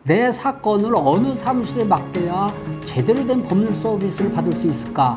내 사건을 어느 사무실에 맡겨야 제대로 된 법률 서비스를 받을 수 있을까?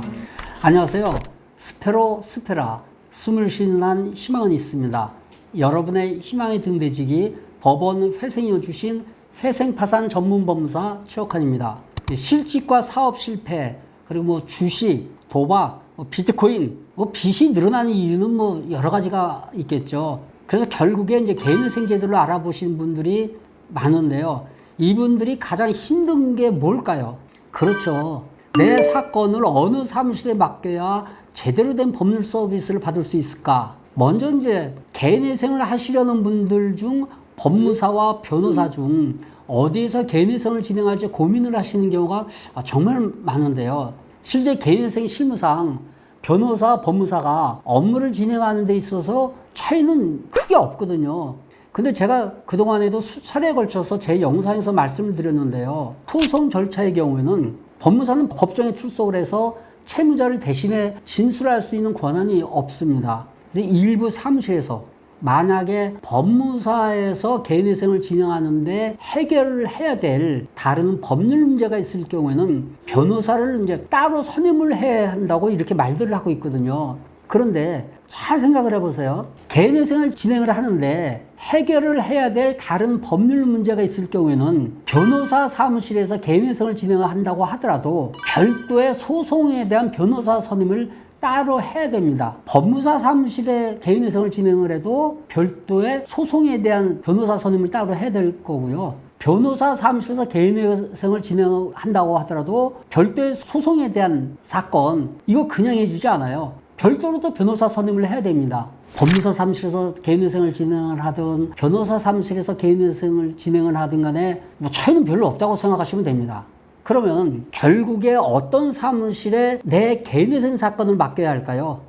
안녕하세요. 스페로 스페라, 숨을 쉬는 한 희망은 있습니다. 여러분의 희망의 등대직이 법원 회생이어 주신 회생파산 전문법무사 최혁환입니다. 실직과 사업 실패, 그리고 주식, 도박, 비트코인, 빚이 늘어나는 이유는 여러 가지가 있겠죠. 그래서 결국에 이제 개인회생 제도를 알아보신 분들이 많은데요. 이분들이 가장 힘든 게 뭘까요? 그렇죠. 내 사건을 어느 사무실에 맡겨야 제대로 된 법률 서비스를 받을 수 있을까? 먼저 이제 개인회생을 하시려는 분들 중 법무사와 변호사 중 어디에서 개인회생을 진행할지 고민을 하시는 경우가 정말 많은데요. 실제 개인회생 실무상 변호사, 법무사가 업무를 진행하는 데 있어서 차이는 크게 없거든요. 근데 제가 그동안에도 수차례에 걸쳐서 제 영상에서 말씀을 드렸는데요. 소송 절차의 경우에는 법무사는 법정에 출석을 해서 채무자를 대신해 진술할 수 있는 권한이 없습니다. 근데 일부 사무실에서 만약에 법무사에서 개인회생을 진행하는데 해결을 해야 될 다른 법률 문제가 있을 경우에는 변호사를 이제 따로 선임을 해야 한다고 이렇게 말들을 하고 있거든요. 그런데 잘 생각을 해보세요. 개인회생을 진행을 하는데 해결을 해야 될 다른 법률 문제가 있을 경우에는 변호사 사무실에서 개인회생을 진행을 한다고 하더라도 별도의 소송에 대한 변호사 선임을 따로 해야 됩니다. 법무사 사무실에 개인회생을 진행을 해도 별도의 소송에 대한 변호사 선임을 따로 해야 될 거고요. 변호사 사무실에서 개인회생을 진행한다고 하더라도 별도의 소송에 대한 사건, 이거 그냥 해주지 않아요. 별도로 또 변호사 선임을 해야 됩니다. 법무사 사무실에서 개인회생을 진행을 하든 변호사 사무실에서 개인회생을 진행을 하든 간에 차이는 별로 없다고 생각하시면 됩니다. 그러면 결국에 어떤 사무실에 내 개인회생 사건을 맡겨야 할까요?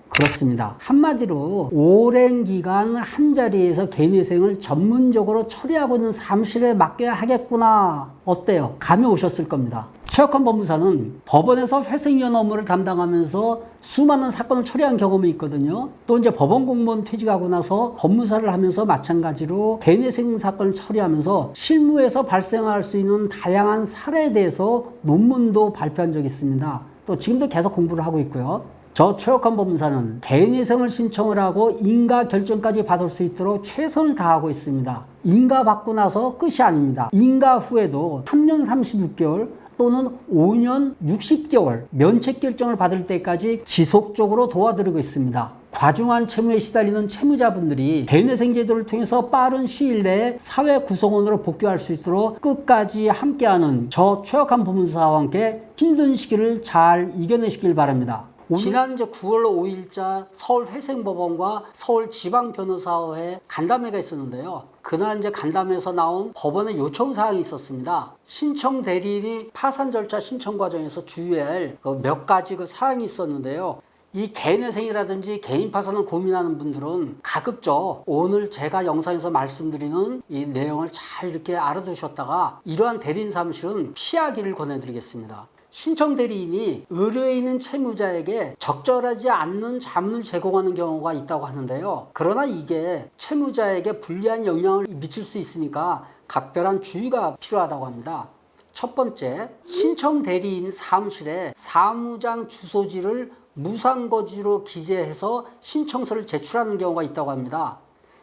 그렇습니다. 한마디로 오랜 기간 한 자리에서 개인회생을 전문적으로 처리하고 있는 사무실에 맡겨야 하겠구나. 어때요? 감이 오셨을 겁니다. 최혁환 법무사는 법원에서 회생위원 업무를 담당하면서 수많은 사건을 처리한 경험이 있거든요. 또 이제 법원 공무원 퇴직하고 나서 법무사를 하면서 마찬가지로 개인회생 사건을 처리하면서 실무에서 발생할 수 있는 다양한 사례에 대해서 논문도 발표한 적이 있습니다. 또 지금도 계속 공부를 하고 있고요. 저 최혁환 법무사는 개인회생을 신청을 하고 인가 결정까지 받을 수 있도록 최선을 다하고 있습니다. 인가 받고 나서 끝이 아닙니다. 인가 후에도 3년 36개월 또는 5년 60개월 면책 결정을 받을 때까지 지속적으로 도와드리고 있습니다. 과중한 채무에 시달리는 채무자분들이 개인회생 제도를 통해서 빠른 시일 내에 사회 구성원으로 복귀할 수 있도록 끝까지 함께하는 저 최혁환 법무사와 함께 힘든 시기를 잘 이겨내시길 바랍니다. 지난 9월 5일자 서울회생법원과 서울지방변호사회 간담회가 있었는데요. 그날 간담회에서 나온 법원의 요청사항이 있었습니다. 신청 대리인이 파산 절차 신청 과정에서 주의할 몇 가지 사항이 있었는데요. 이 개인회생이라든지 개인 파산을 고민하는 분들은 가급적 오늘 제가 영상에서 말씀드리는 이 내용을 잘 이렇게 알아두셨다가 이러한 대리인 사무실은 피하기를 권해드리겠습니다. 신청 대리인이 의뢰에 있는 채무자에게 적절하지 않는 자문을 제공하는 경우가 있다고 하는데요. 그러나 이게 채무자에게 불리한 영향을 미칠 수 있으니까 각별한 주의가 필요하다고 합니다. 첫 번째, 신청 대리인 사무실에 사무장 주소지를 무상거지로 기재해서 신청서를 제출하는 경우가 있다고 합니다.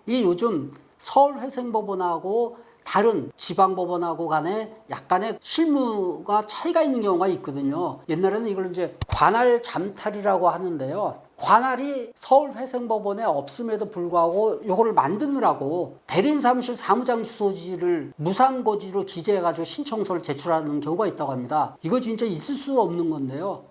이 요즘 서울회생법원하고 다른 지방법원하고 간에 약간의 실무가 차이가 있는 경우가 있거든요. 옛날에는 이걸 관할 잠탈이라고 하는데요. 관할이 서울회생법원에 없음에도 불구하고 이거를 만드느라고 대리인 사무실 사무장 주소지를 무상거지로 기재해가지고 신청서를 제출하는 경우가 있다고 합니다. 이거 진짜 있을 수 없는 건데요.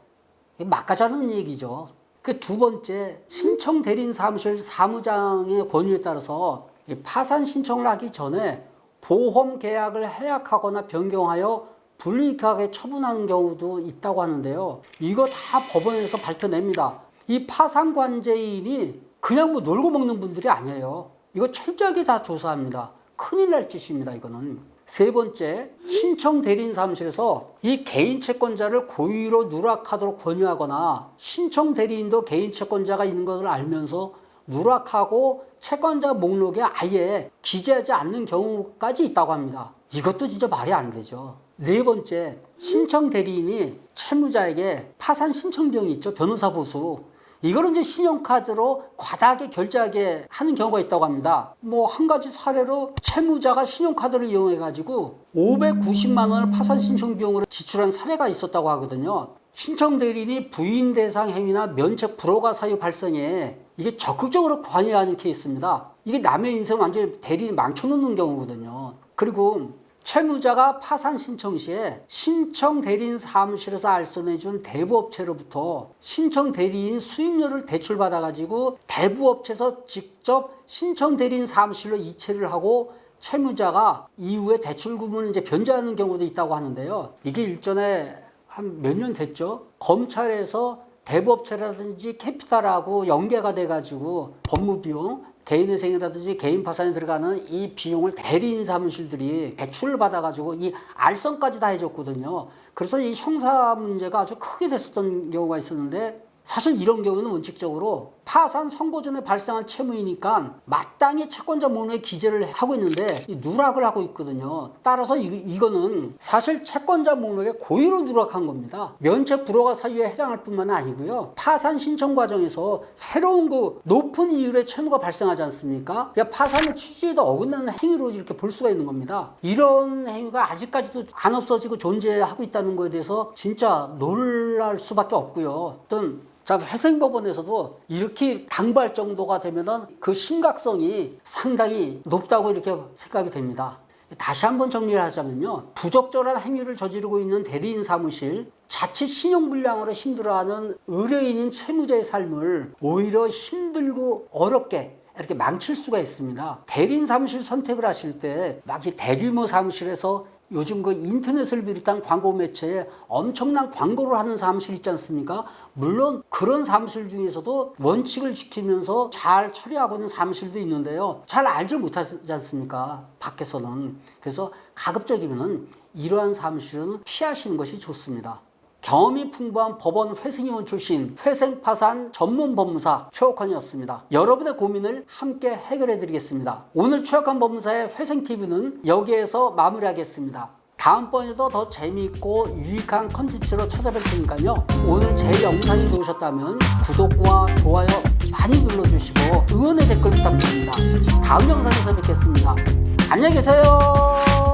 막가자는 얘기죠. 그 두 번째, 신청 대리인 사무실 사무장의 권유에 따라서 파산 신청을 하기 전에 보험 계약을 해약하거나 변경하여 불이익하게 처분하는 경우도 있다고 하는데요. 이거 다 법원에서 밝혀냅니다. 이 파산관제인이 그냥 놀고 먹는 분들이 아니에요. 이거 철저하게 다 조사합니다. 큰일 날 짓입니다, 이거는. 세 번째, 신청 대리인 사무실에서 이 개인 채권자를 고의로 누락하도록 권유하거나 신청 대리인도 개인 채권자가 있는 것을 알면서 누락하고 채권자 목록에 아예 기재하지 않는 경우까지 있다고 합니다. 이것도 진짜 말이 안 되죠. 네 번째, 신청 대리인이 채무자에게 파산 신청 비용이 있죠. 변호사 보수. 이거는 이제 신용카드로 과다하게 결제하게 하는 경우가 있다고 합니다. 뭐 한 가지 사례로 채무자가 신용카드를 이용해 가지고 590만 원을 파산 신청 비용으로 지출한 사례가 있었다고 하거든요. 신청 대리인이 부인 대상 행위나 면책 불허가 사유 발생에 이게 적극적으로 관여하는 케이스입니다. 이게 남의 인생 완전히 대리인이 망쳐놓는 경우거든요. 그리고 채무자가 파산 신청 시에 신청 대리인 사무실에서 알선해준 대부업체로부터 신청 대리인 수임료를 대출받아가지고 대부업체에서 직접 신청 대리인 사무실로 이체를 하고 채무자가 이후에 대출 구문을 이제 변제하는 경우도 있다고 하는데요. 이게 일전에 한 몇 년 됐죠. 검찰에서 대부업체라든지 캐피탈하고 연계가 돼가지고 법무비용, 개인회생이라든지 개인 파산에 들어가는 이 비용을 대리인 사무실들이 대출을 받아가지고 이 알선까지 다 해줬거든요. 그래서 이 형사 문제가 아주 크게 됐었던 경우가 있었는데, 사실 이런 경우는 원칙적으로 파산 선고 전에 발생한 채무이니까 마땅히 채권자 목록에 기재를 하고 있는데 누락을 하고 있거든요. 따라서 이거는 사실 채권자 목록에 고의로 누락한 겁니다. 면책 불허가 사유에 해당할 뿐만 아니고요. 파산 신청 과정에서 새로운 그 높은 이율의 채무가 발생하지 않습니까? 그러니까 파산의 취지에도 어긋나는 행위로 이렇게 볼 수가 있는 겁니다. 이런 행위가 아직까지도 안 없어지고 존재하고 있다는 거에 대해서 진짜 놀랄 수밖에 없고요. 자, 회생법원에서도 이렇게 당부할 정도가 되면은 그 심각성이 상당히 높다고 이렇게 생각이 됩니다. 다시 한번 정리를 하자면요. 부적절한 행위를 저지르고 있는 대리인 사무실, 자칫 신용불량으로 힘들어하는 의뢰인인 채무자의 삶을 오히려 힘들고 어렵게 이렇게 망칠 수가 있습니다. 대리인 사무실 선택을 하실 때 막 대규모 사무실에서 요즘 그 인터넷을 비롯한 광고 매체에 엄청난 광고를 하는 사무실 있지 않습니까? 물론 그런 사무실 중에서도 원칙을 지키면서 잘 처리하고 있는 사무실도 있는데요. 잘 알지 못하지 않습니까? 밖에서는. 그래서 가급적이면 이러한 사무실은 피하시는 것이 좋습니다. 경험이 풍부한 법원 회생위원 출신 회생파산 전문 법무사 최옥환이었습니다. 여러분의 고민을 함께 해결해 드리겠습니다. 오늘 최옥환 법무사의 회생TV는 여기에서 마무리하겠습니다. 다음번에도 더 재미있고 유익한 컨텐츠로 찾아뵐 테니까요. 오늘 제 영상이 좋으셨다면 구독과 좋아요 많이 눌러주시고 응원의 댓글 부탁드립니다. 다음 영상에서 뵙겠습니다. 안녕히 계세요.